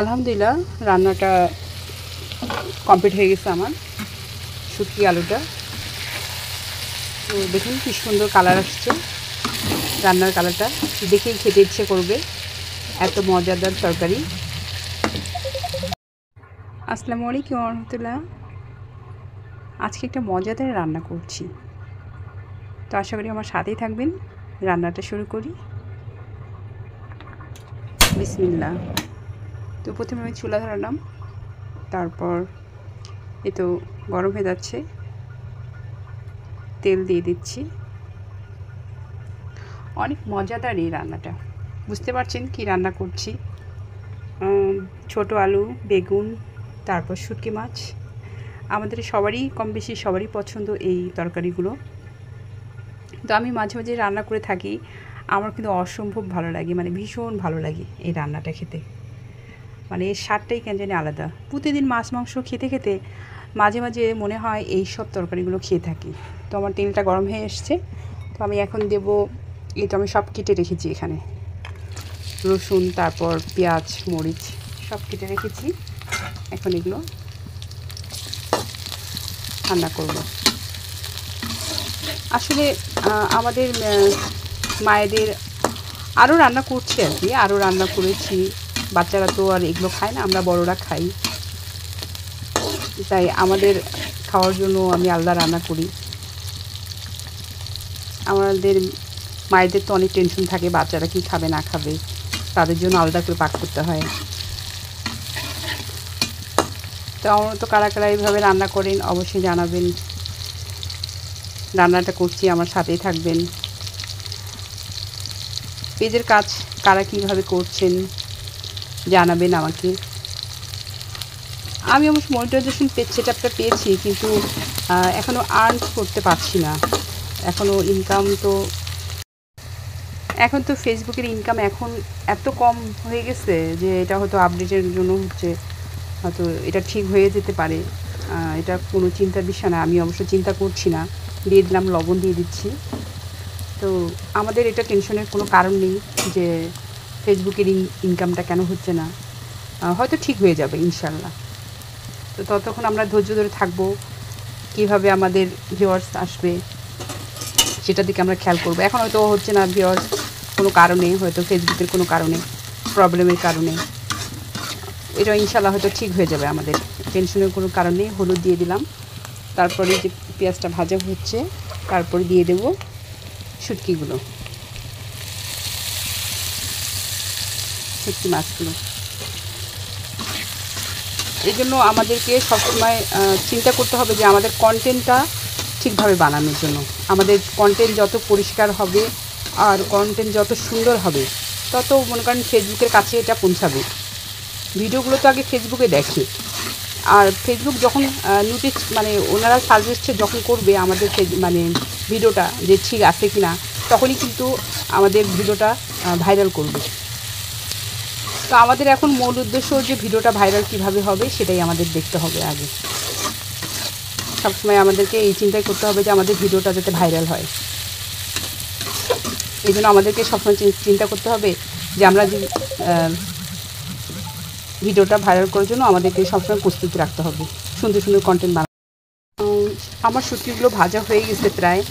আলহামদুলিল্লাহ রান্নাটা কমপ্লিট হয়ে গেছে আমার শুটকি আলুটা। তো দেখুন কি সুন্দর কালার আসছে, রান্নার কালারটা দেখেই খেতে ইচ্ছে করবে, এত মজাদার তরকারি। আসসালামু আলাইকুম রহমতুল্লাহ। আজকে একটা মজাদার রান্না করছি, তো আশা করি আমার সাথেই থাকবেন। রান্নাটা শুরু করি। বিসমিল্লাহ। তো প্রথমে আমি চুলা ধরালাম, তারপর এ তো গরম হয়ে যাচ্ছে, তেল দিয়ে দিচ্ছি। অনেক মজাদার এই রান্নাটা, বুঝতে পারছেন কি রান্না করছি। ছোট আলু, বেগুন, তারপর শুটকি মাছ। আমাদের সবারই কম বেশি সবারই পছন্দ এই তরকারিগুলো। তো আমি মাঝে মাঝে রান্না করে থাকি, আমার কিন্তু অসম্ভব ভালো লাগে, মানে ভীষণ ভালো লাগে এই রান্নাটা খেতে। মানে এর স্বাদটাই কেন জানি আলাদা। প্রতিদিন মাছ মাংস খেতে খেতে মাঝে মাঝে মনে হয় এই সব তরকারিগুলো খেয়ে থাকি। তো আমার তেলটা গরম হয়ে এসছে, তো আমি এখন দেব। এই তো আমি সব কেটে রেখেছি এখানে, রসুন, তারপর পেঁয়াজ, মরিচ সব কেটে রেখেছি। এখন এগুলো রান্না করব। আসলে আমাদের মায়েদের আরও রান্না করছি আর কি, আরও রান্না করেছি। বাচ্চারা তো আর এগুলো খায় না, আমরা বড়রা খাই, তাই আমাদের খাওয়ার জন্য আমি আলাদা রান্না করি। আমাদের মায়েদের তো অনেক টেনশন থাকে, বাচ্চারা কি খাবে না খাবে, তাদের জন্য আলাদা করে পাক করতে হয়। তো আমরা তো কারা কারা এইভাবে রান্না করেন অবশ্যই জানাবেন। রান্নাটা করছি, আমার সাথেই থাকবেন। পেজের কাজ কারা কীভাবে করছেন জানাবেন আমাকে। আমি অবশ্য মনিটাইজেশন সেটআপটা পেয়েছি, কিন্তু এখনও আর্ন করতে পারছি না। এখনও ইনকাম তো এখন তো ফেসবুকের ইনকাম এখন এত কম হয়ে গেছে যে এটা হয়তো আপডেটের জন্য হচ্ছে, হয়তো এটা ঠিক হয়ে যেতে পারে। এটা কোনো চিন্তার বিষয় না, আমি অবশ্য চিন্তা করছি না। দিয়ে দিলাম, লবণ দিয়ে দিচ্ছি। তো আমাদের এটা টেনশনের কোনো কারণ নেই যে ফেসবুকের ইনকামটা কেন হচ্ছে না, হয়তো ঠিক হয়ে যাবে ইনশাল্লাহ। তো ততক্ষণ আমরা ধৈর্য ধরে থাকবো, কীভাবে আমাদের ভিউয়ার্স আসবে সেটার দিকে আমরা খেয়াল করবো। এখন হয়তো হচ্ছে না ভিউয়ার্স কোনো কারণে, হয়তো ফেসবুকের কোনো কারণে, প্রবলেমের কারণে। এটা ইনশাল্লাহ হয়তো ঠিক হয়ে যাবে, আমাদের টেনশনের কোনো কারণ নেই। হলুদ দিয়ে দিলাম, তারপরে যে পেঁয়াজটা ভাজা হচ্ছে, তারপরে দিয়ে দেব শুটকিগুলো, শুটকি মাছগুলো। এই জন্য আমাদেরকে সবসময় চিন্তা করতে হবে যে আমাদের কন্টেন্টটা ঠিকভাবে বানানোর জন্য। আমাদের কন্টেন্ট যত পরিষ্কার হবে আর কন্টেন্ট যত সুন্দর হবে, তত মনে করেন ফেসবুকের কাছে এটা পৌঁছাবে। ভিডিওগুলো তো আগে ফেসবুকে দেখে, আর ফেসবুক যখন নোটিস মানে ওনারা সাজেস্ট যখন করবে আমাদের মানে ভিডিওটা যে ঠিক আছে কি না, তখনই কিন্তু আমাদের ভিডিওটা ভাইরাল করবে। তো আমাদের এখন মূল উদ্দেশ্য যে ভিডিওটা ভাইরাল কীভাবে হবে সেটাই আমাদের দেখতে হবে আগে। সবসময় আমাদেরকে এই চিন্তাই করতে হবে যে আমাদের ভিডিওটা যাতে ভাইরাল হয়। এই জন্য আমাদেরকে সবসময় চিন্তা করতে হবে যে আমরা যে ভিডিওটা ভাইরাল করার জন্য আমাদেরকে সবসময় প্রস্তুতি রাখতে হবে, সুন্দর সুন্দর কন্টেন্ট বানানো। আমার শুটকিগুলো ভাজা হয়ে গেছে প্রায়।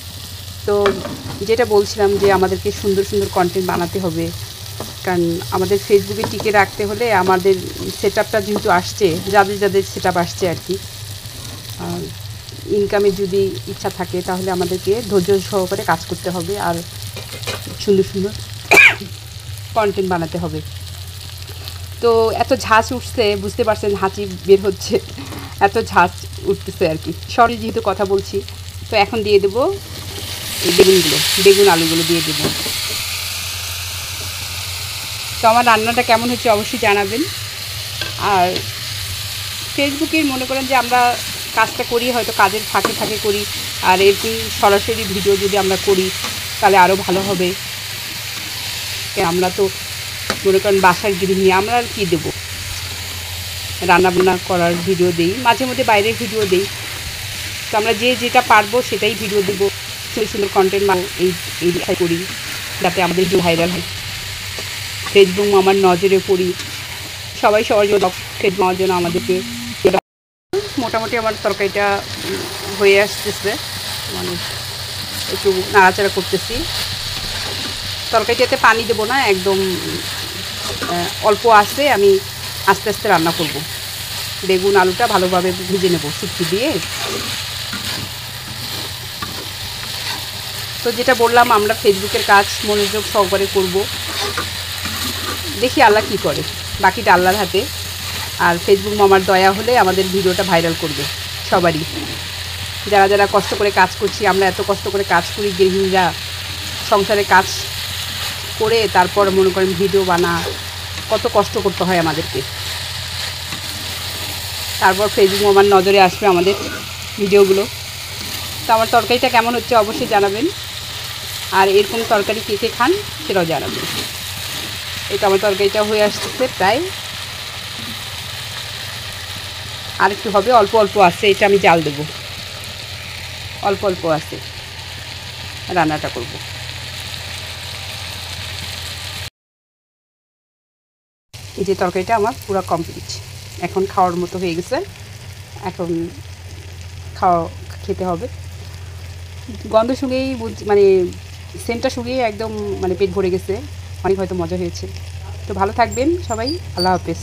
তো যেটা বলছিলাম যে আমাদেরকে সুন্দর সুন্দর কন্টেন্ট বানাতে হবে, কারণ আমাদের ফেসবুকে টিকে রাখতে হলে আমাদের সেটআপটা যেহেতু আসছে, যাদের যাদের সেটআপ আসছে আর কি, ইনকামের যদি ইচ্ছা থাকে তাহলে আমাদেরকে ধৈর্য সহকারে কাজ করতে হবে আর সুন্দর সুন্দর কন্টেন্ট বানাতে হবে। তো এত ঝাঁজ উঠছে, বুঝতে পারছেন, হাঁচি বের হচ্ছে, এত ঝাঁজ উঠতেছে আর কি। সরি যেহেতু কথা বলছি। তো এখন দিয়ে দেবো এই বেগুন আলুগুলো দিয়ে দেবো। তো আমার রান্নাটা কেমন হচ্ছে অবশ্যই জানাবেন। আর ফেসবুকে মনে করেন যে আমরা কাজটা করি হয়তো কাজের ফাঁকে ফাঁকে করি, আর এরকম সরাসরি ভিডিও যদি আমরা করি তাহলে আরও ভালো হবে। আমরা তো মনে করেন বাসার গৃহিণী, আমরা আর কী দেবো, রান্নাবান্না করার ভিডিও দিই, মাঝে মধ্যে বাইরের ভিডিও দিই। তো আমরা যে যেটা পারবো সেটাই ভিডিও দেবো, সুন্দর সুন্দর কন্টেন্ট এই দিকটাই করি যাতে আমাদের ভাইরাল হয়, ফেসবুক আমার নজরে পড়ি। সবাই সবার জন্য খেতে দেওয়ার জন্য আমাদেরকে মোটামুটি আমার তরকারিটা হয়ে আসতেছে, মানে একটু নাড়াচাড়া করতেছি। তরকারিটাতে পানি দেবো না, একদম অল্প আছে, আমি আস্তে আস্তে রান্না করব। বেগুন আলুটা ভালোভাবে ভেজে নেব শুটকি দিয়ে। তো যেটা বললাম, আমরা ফেসবুকের কাজ মনোযোগ সহকারে করব, দেখি আল্লাহ কি করে, বাকিটা আল্লাহর হাতে। আর ফেসবুক মামার দয়া হলে আমাদের ভিডিওটা ভাইরাল করবে সবারই, যারা যারা কষ্ট করে কাজ করছি। আমরা এত কষ্ট করে কাজ করি, গৃহিণীরা সংসারে কাজ করে তারপর মনে করেন ভিডিও বানা, কত কষ্ট করতে হয় আমাদেরকে। তারপর ফেসবুক মামার নজরে আসবে আমাদের ভিডিওগুলো। তো আমার তরকারিটা কেমন হচ্ছে অবশ্যই জানাবেন, আর এরকম তরকারি কে কে খান সেটাও জানাবেন। এটা আমার তরকারিটা হয়ে আসতেছে প্রায়, আর একটু হবে, অল্প অল্প আছে, এটা আমি জাল দেব, অল্প অল্প আছে, রান্নাটা করব। এই যে তরকারিটা আমার পুরো কমপ্লিট, এখন খাওয়ার মতো হয়ে গেছে। এখন খেতে হবে। গন্ধ শুঁকেই মানে সেন্টটা শুঁকেই একদম মানে পেট ভরে গেছে, অনেক হয়তো মজা হয়েছে। তো ভালো থাকবেন সবাই, আল্লাহ হাফেজ।